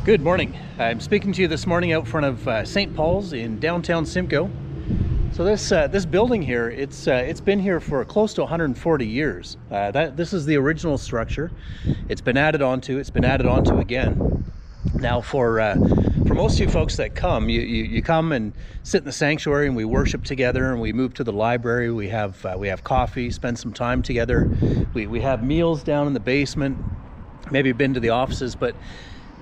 Good morning. I'm speaking to you this morning out front of St. Paul's in downtown Simcoe. So this building here, it's been here for close to 140 years. This is the original structure. It's been added onto. It's been added onto again. Now, for most of you folks that come, you come and sit in the sanctuary, and we worship together, and we move to the library. We have coffee, spend some time together. We have meals down in the basement. Maybe been to the offices, but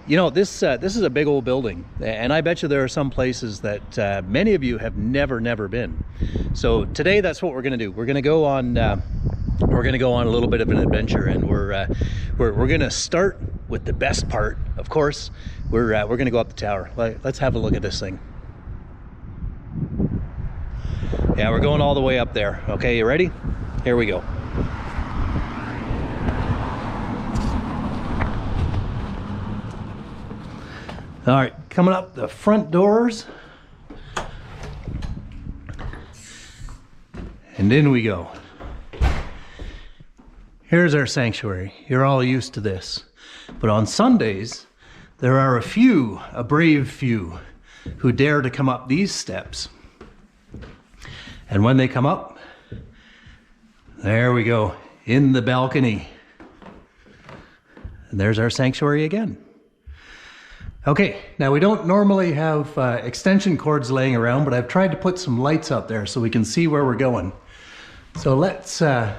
you know, this is a big old building, and I bet you there are some places that many of you have never been. So today, that's what we're going to do. We're going to go on a little bit of an adventure, and we're going to start with the best part. Of course, we're going to go up the tower. Let's have a look at this thing. Yeah, we're going all the way up there. Okay, you ready? Here we go. All right, coming up the front doors, and in we go. Here's our sanctuary. You're all used to this. But on Sundays, there are a brave few, who dare to come up these steps. And when they come up, there we go, in the balcony. And there's our sanctuary again. Okay, now we don't normally have extension cords laying around, but I've tried to put some lights up there so we can see where we're going. So let's head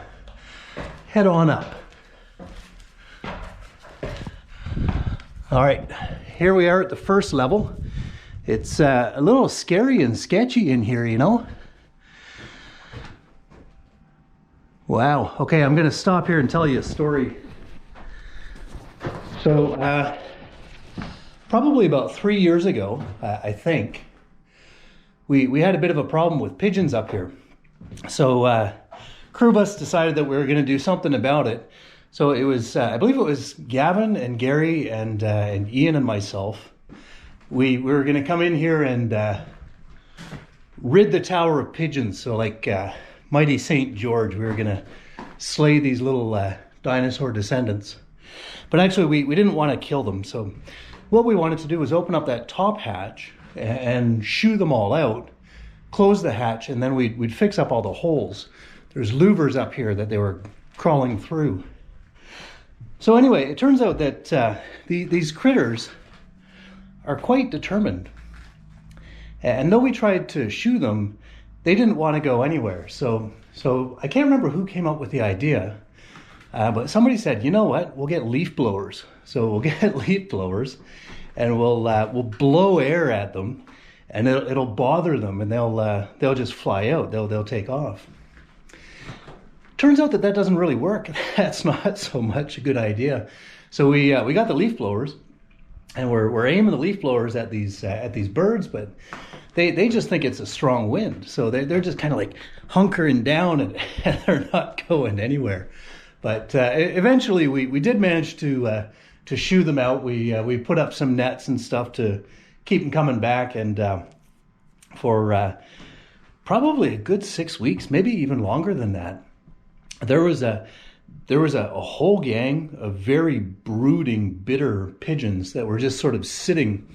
on up. All right, here we are at the first level. It's a little scary and sketchy in here, you know? Wow, okay, I'm gonna stop here and tell you a story. So, probably about 3 years ago, I think, we had a bit of a problem with pigeons up here. So crew of us decided that we were going to do something about it. So it was, I believe it was Gavin and Gary and Ian and myself. We were going to come in here and rid the tower of pigeons. So like mighty St. George, we were going to slay these little dinosaur descendants. But actually we didn't want to kill them. So what we wanted to do was open up that top hatch and shoo them all out, close the hatch, and then we'd fix up all the holes. There's louvers up here that they were crawling through. So anyway, it turns out that these critters are quite determined. And though we tried to shoo them, they didn't want to go anywhere. So I can't remember who came up with the idea, but somebody said, you know what, we'll get leaf blowers. So we'll get leaf blowers, and we'll blow air at them, and it'll bother them, and they'll just fly out. They'll take off. Turns out that doesn't really work. That's not so much a good idea. So we got the leaf blowers, and we're aiming the leaf blowers at these birds, but they just think it's a strong wind. So they're just kind of like hunkering down, and they're not going anywhere. But eventually we did manage to shoo them out. We put up some nets and stuff to keep them coming back, and for probably a good 6 weeks, maybe even longer than that, there was a whole gang of very brooding, bitter pigeons that were just sort of sitting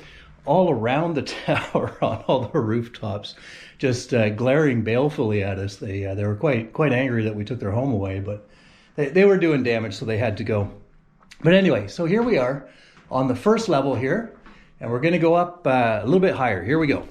all around the tower on all the rooftops, just glaring balefully at us. They were quite angry that we took their home away, but they were doing damage, so they had to go. But anyway, so here we are on the first level here, and we're going to go up a little bit higher. Here we go.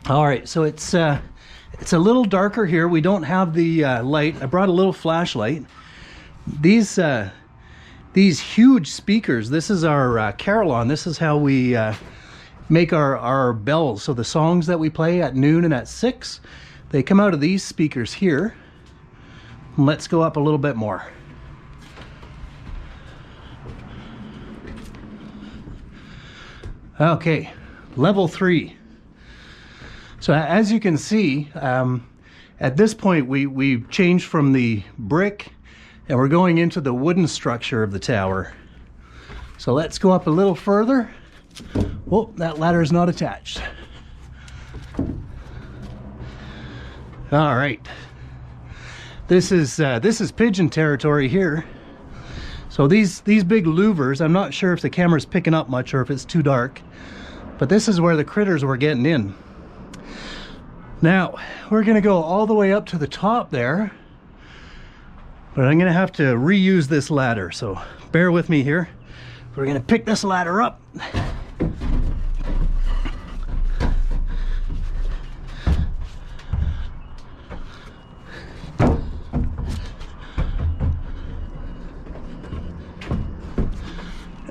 All right, so it's a little darker here. We don't have the light. I brought a little flashlight. These huge speakers, this is our carillon. This is how we make our bells. So the songs that we play at noon and at 6, they come out of these speakers here. Let's go up a little bit more. Okay, level 3. So as you can see, at this point we've changed from the brick and we're going into the wooden structure of the tower. So let's go up a little further. Oh, that ladder is not attached. All right. This is pigeon territory here. So these big louvers, I'm not sure if the camera's picking up much or if it's too dark, but this is where the critters were getting in. Now, we're gonna go all the way up to the top there, but I'm gonna have to reuse this ladder, so bear with me here. We're gonna pick this ladder up.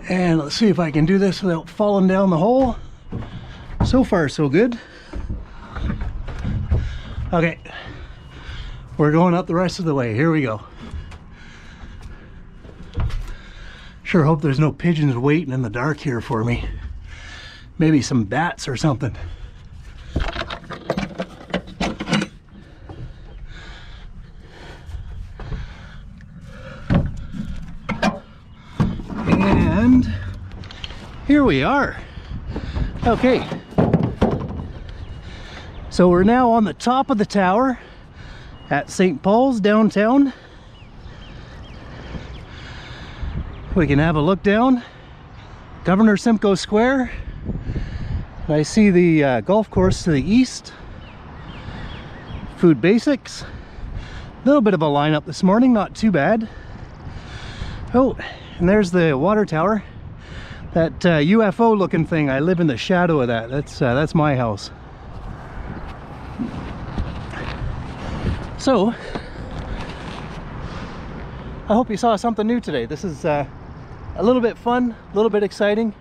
And let's see if I can do this without falling down the hole. So far, so good. Okay, we're going up the rest of the way. Here we go. Sure hope there's no pigeons waiting in the dark here for me. Maybe some bats or something. And here we are. Okay. So we're now on the top of the tower at St. Paul's downtown. We can have a look down Governor Simcoe Square. I see the golf course to the east. Food Basics. A little bit of a lineup this morning, not too bad. Oh, and there's the water tower. That UFO looking thing, I live in the shadow of that. That's my house. So, I hope you saw something new today. This is a little bit fun, a little bit exciting.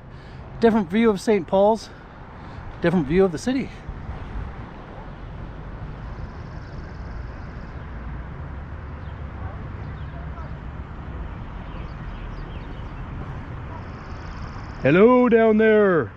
Different view of St. Paul's, different view of the city. Hello down there.